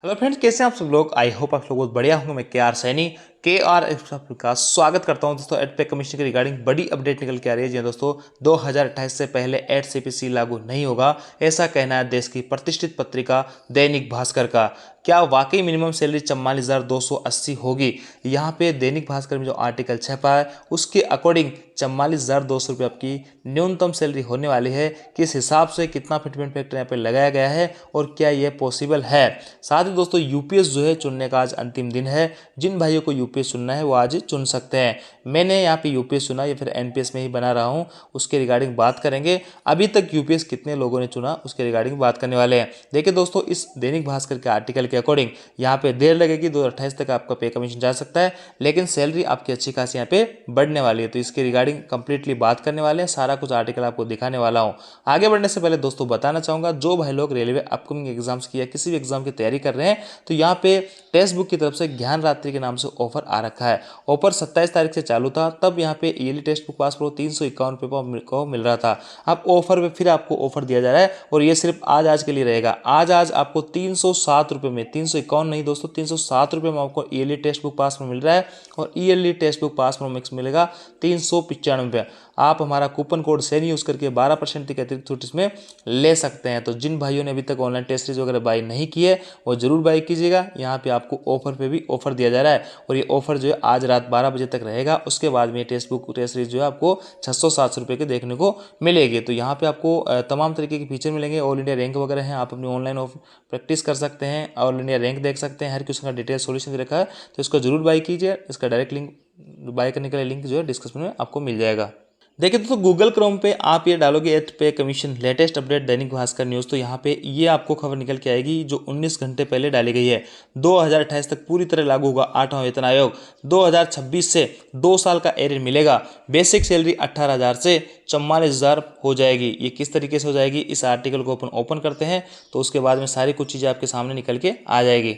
Hello friends, कैसे हैं आप सब लोग। आई होप आप लोग बहुत बढ़िया होंगे। मैं के आर सैनी का स्वागत करता हूं दोस्तों। एड पे कमीशन के रिगार्डिंग बड़ी अपडेट निकल के आ रही है। जी दोस्तों, 2028 से पहले एड सीपीसी लागू नहीं होगा, ऐसा कहना है देश की प्रतिष्ठित पत्रिका दैनिक भास्कर का। क्या वाकई मिनिमम सैलरी 44,280 होगी? यहाँ पे दैनिक भास्कर में जो आर्टिकल छपा है उसके अकॉर्डिंग 44,200 रुपये आपकी न्यूनतम सैलरी होने वाली है। किस हिसाब से कितना फिटमेंट फैक्टर यहाँ पे लगाया गया है और क्या ये पॉसिबल है? साथ ही दोस्तों, यूपीएस जो है चुनने का आज अंतिम दिन है। जिन भाइयों को यूपीएस चुनना है वो आज चुन सकते हैं। मैंने यहाँ पे यूपीएस चुना या फिर एनपीएस में ही बना रहा हूँ, उसके रिगार्डिंग बात करेंगे। अभी तक यूपीएस कितने लोगों ने चुना उसके रिगार्डिंग बात करने वाले हैं। देखिए दोस्तों, इस दैनिक भास्कर के आर्टिकल के अकॉर्डिंग यहाँ पे देर लगेगी, 2028 तक आपका पे कमीशन जा सकता है, लेकिन सैलरी आपकी अच्छी खासी यहाँ पे बढ़ने वाली है। तो इसके रिगार्डिंग कंप्लीटली बात करने वाले हैं, सारा कुछ आर्टिकल आपको दिखाने वाला हूँ। आगे बढ़ने से पहले दोस्तों बताना चाहूँगा, जो भाई लोग रेलवे अपकमिंग एग्जाम्स की या किसी भी एग्जाम की तैयारी कर रहे हैं तो यहाँ पे टेक्स्ट बुक की तरफ से ज्ञान रात्रि के नाम से ऑफर आ रखा है। ऑफर 27 तारीख से चालू था, तब यहाँ पे yearly text book pass pro 351 रुपये को मिल रहा था। अब ऑफर पे फिर आपको ऑफर दिया जा रहा है और ये सिर्फ आज के लिए रहेगा। आज आपको 307 रुपये में, 351 नहीं दोस्तों, 307 रुपये में आपको ईयरली टेक्स्ट बुक पास में मिल रहा है और ईयरली टेक्स्ट बुक पास में मिक्स मिलेगा 395 रुपये। आप हमारा कूपन कोड सैनी यूज़ करके 12% की अतिरिक्त छूट इसमें ले सकते हैं। तो जिन भाइयों ने अभी तक ऑनलाइन टेस्ट सीरीज वगैरह बाई नहीं की है वो जरूर बाई कीजिएगा। यहाँ पे आपको ऑफर पे भी ऑफर दिया जा रहा है और ये ऑफर जो है आज रात 12 बजे तक रहेगा। उसके बाद में टेस्ट बुक टेस्ट सीरीज जो है आपको 600-700 रुपये के देखने को मिलेगी। तो यहाँ पे आपको तमाम तरीके के फीचर मिलेंगे। ऑल इंडिया रैंक वगैरह हैं, आप अपनी ऑनलाइन प्रैक्टिस कर सकते हैं, ऑल इंडिया रैंक देख सकते हैं, हर क्वेश्चन का डिटेल सोल्यूशन दे रखा है। तो इसको जरूर बाई कीजिए। इसका डायरेक्ट लिंक बाय करने के लिए लिंक जो है डिस्क्रिप्शन में आपको मिल जाएगा। देखिए दोस्तों, गूगल क्रोम पे आप ये डालोगे एट पे commission latest update Dainik Bhaskar news, तो यहाँ पे ये आपको खबर निकल के आएगी जो 19 घंटे पहले डाली गई है। 2028 तक पूरी तरह लागू होगा 8वां वेतन आयोग। 2026 से 2 साल का एरियर मिलेगा। बेसिक सैलरी 18,000 से 44,000 हो जाएगी। ये किस तरीके से हो जाएगी, इस आर्टिकल को ओपन करते हैं तो उसके बाद में सारी कुछ चीज़ें आपके सामने निकल के आ जाएगी।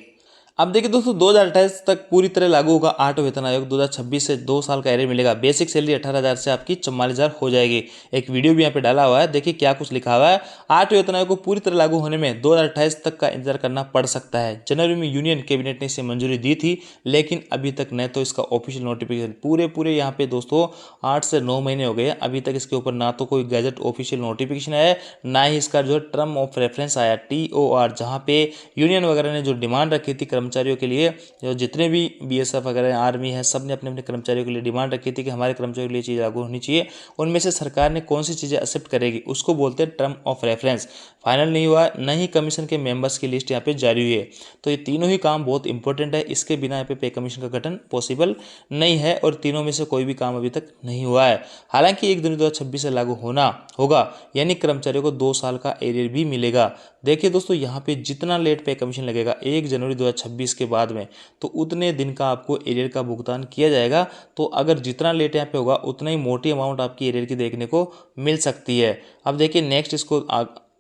अब देखिए दोस्तों, 2028 तक पूरी तरह लागू होगा 8वां वेतन आयोग। 2026 से 2 साल का एरियर मिलेगा। बेसिक सैलरी 18,000 से आपकी 44,000 हो जाएगी। एक वीडियो भी यहाँ पे डाला हुआ है, देखिए क्या कुछ लिखा हुआ है। 8वें वेतन आयोग को पूरी तरह लागू होने में 2028 तक का इंतजार करना पड़ सकता है। जनवरी में यूनियन कैबिनेट ने इसे मंजूरी दी थी, लेकिन अभी तक न तो इसका ऑफिशियल नोटिफिकेशन पूरे यहाँ पे दोस्तों 8 से 9 महीने हो गए, अभी तक इसके ऊपर ना तो कोई गैजेट ऑफिशियल नोटिफिकेशन आया है, ना ही इसका जो टर्म ऑफ रेफरेंस आया TOR, जहाँ पे यूनियन वगैरह ने जो डिमांड रखी थी कर्मचारियों के लिए, जो जितने भी BSF वगैरह आर्मी है, सब ने अपने अपने कर्मचारियों के लिए डिमांड रखी थी कि हमारे कर्मचारियों के लिए चीज़ लागू होनी चाहिए। उनमें से सरकार ने कौन सी चीज़ें एक्सेप्ट करेगी उसको बोलते हैं टर्म ऑफ रेफरेंस। फाइनल नहीं हुआ, न ही कमीशन के मेंबर्स की लिस्ट यहाँ पे जारी हुई है। तो ये तीनों ही काम बहुत इंपॉर्टेंट है, इसके बिना यहाँ पे कमीशन का गठन पॉसिबल नहीं है और तीनों में से कोई भी काम अभी तक नहीं हुआ है। हालांकि 1 जनवरी 2026 से लागू होना होगा, यानी कर्मचारियों को 2 साल का एरियर भी मिलेगा। देखिए दोस्तों, यहाँ पे जितना लेट पे कमीशन लगेगा 1 जनवरी 2026 के बाद में, तो उतने दिन का आपको एरियर का भुगतान किया जाएगा। तो अगर जितना लेट यहाँ पे होगा उतना ही मोटी अमाउंट आपकी एरियर की देखने को मिल सकती है। अब देखिए नेक्स्ट इसको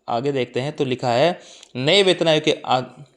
आगे देखते हैं तो लिखा है, नए वेतन आयोग के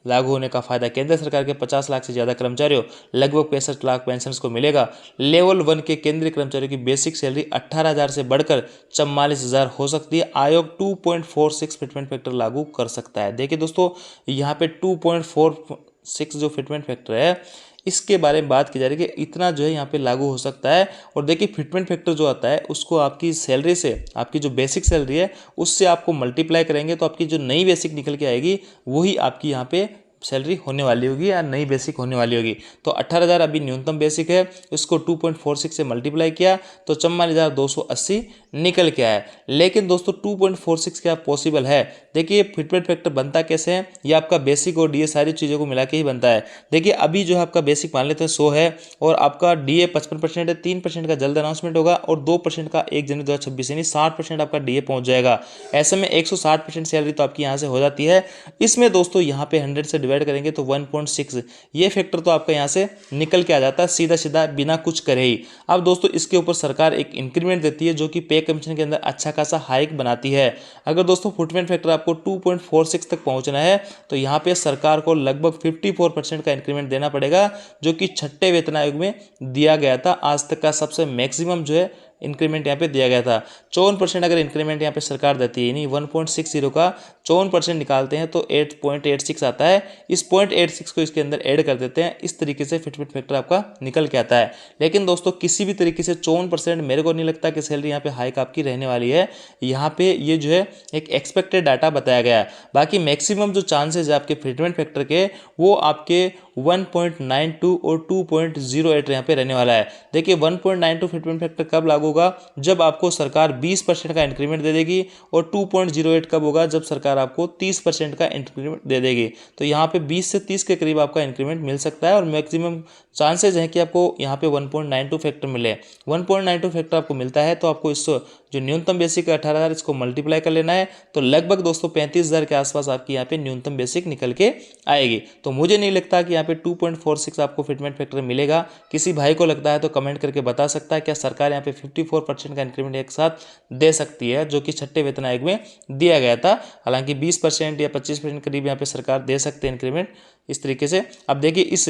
लागू होने का फायदा केंद्र सरकार के 50 लाख से ज़्यादा कर्मचारियों लगभग 65 लाख पेंशन को मिलेगा। लेवल 1 के केंद्रीय कर्मचारियों की बेसिक सैलरी 18,000 से बढ़कर 44,000 हो सकती है। आयोग 2.46 फिटमेंट फैक्टर लागू कर सकता है। देखिए दोस्तों, यहाँ पे 2.46 जो फिटमेंट फैक्टर है इसके बारे में बात की जा रही है कि इतना जो है यहाँ पे लागू हो सकता है। और देखिए फिटमेंट फैक्टर जो आता है उसको आपकी सैलरी से, आपकी जो बेसिक सैलरी है उससे आपको मल्टीप्लाई करेंगे तो आपकी जो नई बेसिक निकल के आएगी वही आपकी यहाँ पे सैलरी होने वाली होगी या नई बेसिक होने वाली होगी। तो 18,000 अभी न्यूनतम बेसिक है, इसको 2.46 से मल्टीप्लाई किया तो 44,280 निकल के आया। लेकिन दोस्तों 2.46 क्या पॉसिबल है? देखिए फिटमेंट फैक्टर बनता कैसे है, ये आपका बेसिक और डीए सारी चीज़ों को मिला के ही बनता है। देखिए अभी जो है आपका बेसिक मान लेते हैं 100 है और आपका डीए 55% है, 3% का जल्द अनाउंसमेंट होगा और 2% का 1 जनवरी 2026 यानी 60% आपका डीए पहुंच जाएगा। ऐसे में 160% सैलरी तो आपकी यहाँ से हो जाती है। इसमें दोस्तों यहाँ पे 100 से डिवाइड करेंगे तो 1.6 ये फैक्टर तो आपका यहाँ से निकल के आ जाता है सीधा सीधा बिना कुछ करे ही। अब दोस्तों इसके ऊपर सरकार एक इंक्रीमेंट देती है जो कि पे कमीशन के अंदर अच्छा खासा हाइक बनाती है। अगर दोस्तों फुटमेंट फैक्टर आपको 2.46 तक पहुंचना है तो यहाँ पे सरकार को लगभग 54% का इंक्रीमेंट देना पड़ेगा, जो कि 6ठे वेतन आयोग में दिया गया था। आज तक का सबसे मैक्सिमम जो है इंक्रीमेंट यहाँ पे दिया गया था। 54% अगर इंक्रीमेंट यहाँ पे सरकार देती है यानी 1.60 का, 54% निकालते हैं तो 8.86 आता है। इस 0.86 को इसके अंदर ऐड कर देते हैं, इस तरीके से फिटमेंट फैक्टर आपका निकल के आता है। लेकिन दोस्तों किसी भी तरीके से 54% मेरे को नहीं लगता कि सैलरी यहाँ पे हाइक आपकी रहने वाली है। यहाँ पे ये जो है एक एक्सपेक्टेड डाटा बताया गया है। बाकी मैक्सिमम जो चांसेस है आपके फिटमेंट फैक्टर के वो आपके 1.92 और 2.08 यहाँ पे रहने वाला है। देखिए 1.92 फिटमेंट फैक्टर कब लागू होगा, जब आपको सरकार 20% का इंक्रीमेंट दे देगी, और 2.08 कब होगा, जब सरकार आपको 30% का इंक्रीमेंट दे देगी। तो यहाँ पे 20 से 30 के करीब आपका इंक्रीमेंट मिल सकता है और मैक्सिमम चांसेस हैं कि आपको यहाँ पे 1.92 फैक्टर मिले। 1.92 फैक्टर आपको मिलता है तो आपको इस जो न्यूनतम बेसिक 18,000 इसको मल्टीप्लाई कर लेना है, तो लगभग दोस्तों 35,000 के आसपास आपकी यहाँ पे न्यूनतम बेसिक निकल के आएगी। तो मुझे नहीं लगता कि यहाँ पे 2.46 आपको फिटमेंट फैक्टर मिलेगा। किसी भाई को लगता है तो कमेंट करके बता सकता है क्या सरकार यहाँ पे 54% का इंक्रीमेंट एक साथ दे सकती है, जो कि छठे वेतन आयोग में दिया गया था। हालांकि 20% या 25% करीब यहाँ पे सरकार दे सकते हैं इंक्रीमेंट इस तरीके से। अब देखिए इस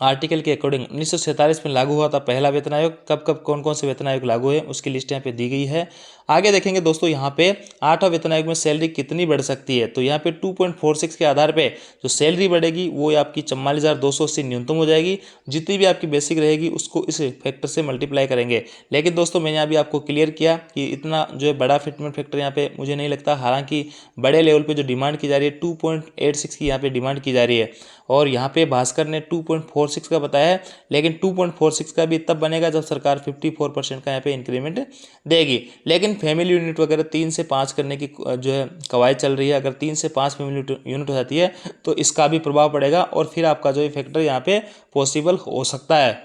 आर्टिकल के अकॉर्डिंग 1947 में लागू हुआ था पहला वेतन आयोग। कब कब कौन कौन से वेतन आयोग लागू है उसकी लिस्ट यहाँ पे दी गई है। आगे देखेंगे दोस्तों यहाँ पे 8वां वेतन आयोग में सैलरी कितनी बढ़ सकती है, तो यहाँ पे 2.46 के आधार पे जो सैलरी बढ़ेगी वो आपकी 44,280 न्यूनतम हो जाएगी। जितनी भी आपकी बेसिक रहेगी उसको इस फैक्टर से मल्टीप्लाई करेंगे। लेकिन दोस्तों मैंने अभी आपको क्लियर किया कि इतना जो है बड़ा फिटमेंट फैक्टर यहाँ पे मुझे नहीं लगता। हालांकि बड़े लेवल पे जो डिमांड की जा रही है 2.86 की यहाँ पे डिमांड की जा रही है, और यहाँ पे भास्कर ने 2.46 का बताया है। लेकिन 2.46 का भी तब बनेगा जब सरकार 54% का यहाँ पे इंक्रीमेंट देगी। लेकिन फैमिली यूनिट वगैरह 3 से 5 करने की जो है कवायद चल रही है। अगर 3 से 5 फैमिली यूनिट हो जाती है तो इसका भी प्रभाव पड़ेगा और फिर आपका जो फैक्टर यहाँ पे पॉसिबल हो सकता है।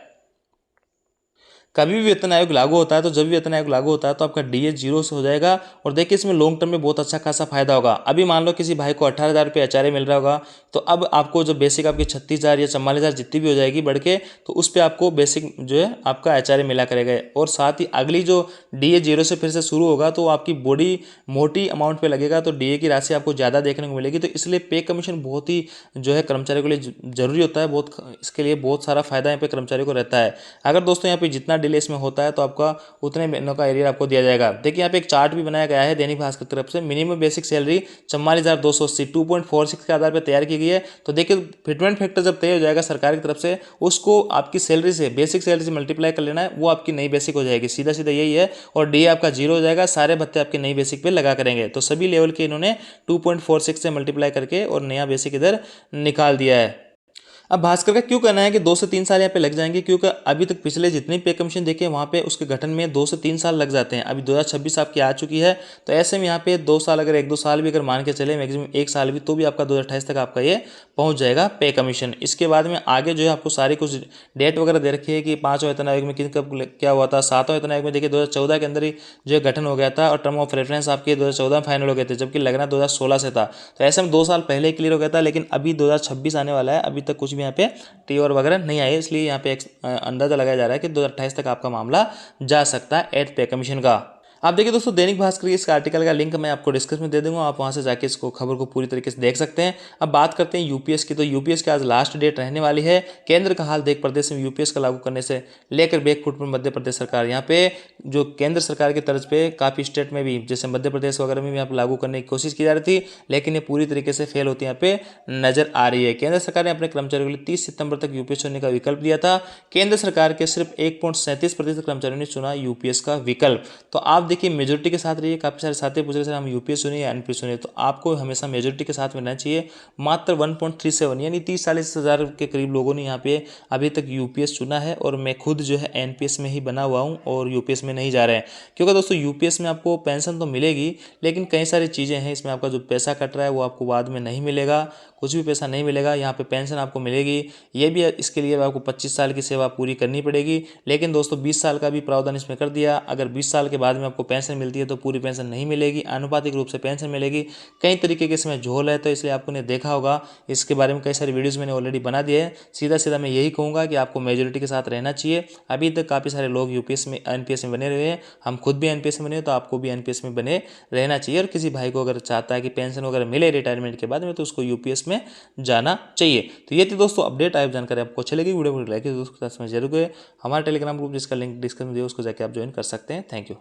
कभी भी वेतन आयोग लागू होता है तो जब भी वेतन आयोग लागू होता है तो आपका डीए 0 से हो जाएगा। और देखिए इसमें लॉन्ग टर्म में बहुत अच्छा खासा फायदा होगा। अभी मान लो किसी भाई को 18,000 रुपये एचआरए मिल रहा होगा, तो अब आपको जो बेसिक आपकी 36,000 या 44,000 जितनी भी हो जाएगी बढ़ के, तो उस पर आपको बेसिक जो है आपका एचआरए मिला करेगा। और साथ ही अगली जो डीए 0 से फिर से शुरू होगा तो आपकी बॉडी मोटी अमाउंट पे लगेगा, तो डीए की राशि आपको ज़्यादा देखने को मिलेगी। तो इसलिए पे कमीशन बहुत ही जो है कर्मचारियों के लिए जरूरी होता है। बहुत इसके लिए बहुत सारा फायदा यहाँ पे कर्मचारियों को रहता है। अगर दोस्तों यहाँ पे जितना डिले इसमें होता है तो आपका उतने महीनों का एरियर आपको दिया जाएगा। देखिए यहाँ पे एक चार्ट भी बनाया गया है दैनिक भास्कर की तरफ से। मिनिमम बेसिक सैलरी 44,280 2.46 के आधार पर तैयार की गई है। तो देखिए फिटमेंट फैक्टर जब तय हो जाएगा सरकार की तरफ से, उसको आपकी सैलरी से बेसिक सैलरी से मल्टीप्लाई कर लेना है, वो आपकी नई बेसिक हो जाएगी। सीधा सीधा यही है। और डी आपका 0 हो जाएगा, सारे भत्ते आपके नई बेसिक पे लगा करेंगे। तो सभी लेवल के इन्होंने 2.46 से मल्टीप्लाई करके और नया बेसिक इधर निकाल दिया है। अब भास्कर का क्यों कहना है कि 2 से 3 साल यहाँ पे लग जाएंगे, क्योंकि अभी तक पिछले जितने पे कमीशन देखे वहाँ पे उसके गठन में 2 से 3 साल लग जाते हैं। अभी 2026 आपकी आ चुकी है, तो ऐसे में यहाँ पे 2 साल अगर 1-2 साल भी अगर मान के चले, मैक्सिमम 1 साल भी, तो भी आपका 2028 तक आपका ये पहुँच जाएगा पे कमीशन। इसके बाद में आगे जो है आपको सारी कुछ डेट वगैरह दे रखी है कि 5वां वेतन आयोग में कब क्या हुआ था। 7वां वेतन आयोग में देखिए 2014 के अंदर ही जो है गठन हो गया था, और टर्म ऑफ रेफरेंस आपके 2014 में फाइनल हो गए थे, जबकि लगना 2016 से था। तो ऐसे में 2 साल पहले क्लियर हो गया था। लेकिन अभी 2026 आने वाला है, अभी तक कुछ भी यहाँ पे टी और वगैरह नहीं आए, इसलिए यहाँ पे अंदाजा लगाया जा रहा है कि 2028 तक आपका मामला जा सकता है एट पे कमीशन का। आप देखिए दोस्तों दैनिक भास्कर के इस आर्टिकल का लिंक मैं आपको डिस्क्रिप्शन में दे दूंगा, आप वहां से जाके इसको खबर को पूरी तरीके से देख सकते हैं। अब बात करते हैं यूपीएस की, तो यूपीएस की आज लास्ट डेट रहने वाली है। केंद्र का हाल देख, प्रदेश में यूपीएस का लागू करने से लेकर बैकफुट पर मध्य प्रदेश सरकार। यहाँ पे जो केंद्र सरकार की तर्ज पे काफ़ी स्टेट में भी, जैसे मध्य प्रदेश वगैरह में भी यहाँ पे लागू करने की कोशिश की जा रही थी, लेकिन ये पूरी तरीके से फेल होती यहाँ पे नजर आ रही है। केंद्र सरकार ने अपने कर्मचारियों के लिए 30 सितंबर तक यूपीएस चुनने का विकल्प दिया था। केंद्र सरकार के सिर्फ 1.37% कर्मचारियों ने चुना यूपीएस का विकल्प। तो आप देखिए मेजोरिटी के साथ रहिए। काफ़ी सारे साथी पूछ रहे सर हम यूपीएस चुनिए या एनपीएस चुनिए, तो आपको हमेशा मेजोरिटी के साथ में रहना चाहिए। मात्र 1.37 यानी 30-40 हज़ार के करीब लोगों ने यहाँ पे अभी तक यूपीएस चुना है, और मैं खुद जो है एनपीएस में ही बना हुआ हूँ और यूपीएस में नहीं जा रहे हैं। क्योंकि दोस्तों यूपीएस में आपको पेंशन तो मिलेगी, लेकिन कई सारी चीज़ें हैं इसमें, आपका जो पैसा कट रहा है वो आपको बाद में नहीं मिलेगा, कुछ भी पैसा नहीं मिलेगा। यहाँ पे पेंशन आपको मिलेगी, ये भी इसके लिए आपको 25 साल की सेवा पूरी करनी पड़ेगी। लेकिन दोस्तों 20 साल का भी प्रावधान इसमें कर दिया। अगर 20 साल के बाद में आपको पेंशन मिलती है तो पूरी पेंशन नहीं मिलेगी, आनुपातिक रूप से पेंशन मिलेगी। कई तरीके के इसमें झोल है, तो इसलिए आपको ने देखा होगा, इसके बारे में कई सारी वीडियोज़ मैंने ऑलरेडी बना दिए हैं। सीधा सीधा मैं यही कहूँगा कि आपको मेजोरिटी के साथ रहना चाहिए। अभी तक काफ़ी सारे लोग यूपीएस में एनपीएस में बने रहे हैं, हम खुद भी एनपीएस में बने, तो आपको भी एनपीएस में बने रहना चाहिए। और किसी भाई को अगर चाहता है कि पेंशन वगैरह मिले रिटायरमेंट के बाद में, तो उसको यूपीएस में जाना चाहिए। तो ये थी दोस्तों अपडेट। आप जानकारी आपको अच्छी लगी, वीडियो को लाइक दोस्तों के साथ में जरूर करें। हमारा टेलीग्राम ग्रुप जिसका लिंक डिस्क्रिप्शन में दिया उसको जाकर आप ज्वाइन कर सकते हैं। Thank you.